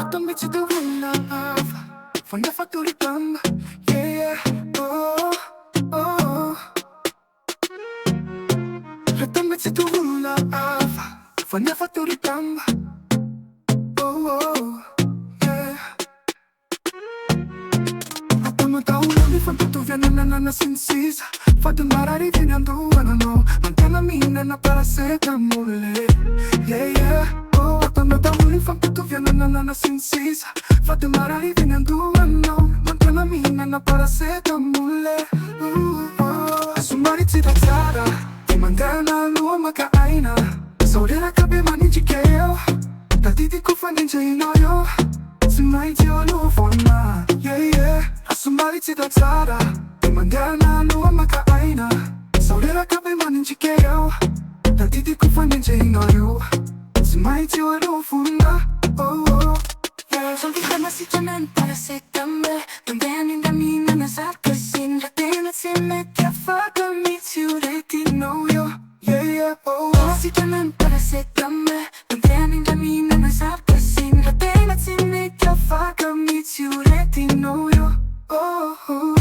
Automated the one love for never to return. Yeah, oh, oh. Automated the one love for never to return. Oh, oh, yeah. Quando da un anno fa tutto viene nana sensis. Fate marari viene andando no. Mantena mina para se camole. Yeah, yeah. Quando da un anno fa tutto viene nana sensis. Fate marari viene andando no. Mantena mina para se camole. Su mariti da zara. Ti mandana lua makaina. Saurera kabe maninji keo. Tadidi kufa ninja inoyo. Tonight you're no for na. Yeah, yeah. Asumali da zara. Ti mandana lua makaina. Saurera kabe maninji keo. Tadidi kufa ninja inoyo. Tonight you're no for na. Oh, oh. Yeah. Solita masicciamen para se cambe. Donde aninda mina nasaka sin ratena se mette a faga mi ciureti no yo. Yeah, yeah. Oh, oh. Masicciamen para se cambe. Donde aninda mina nasaka sin ratena se mette a faga mi ciureti no yo. Oh, oh.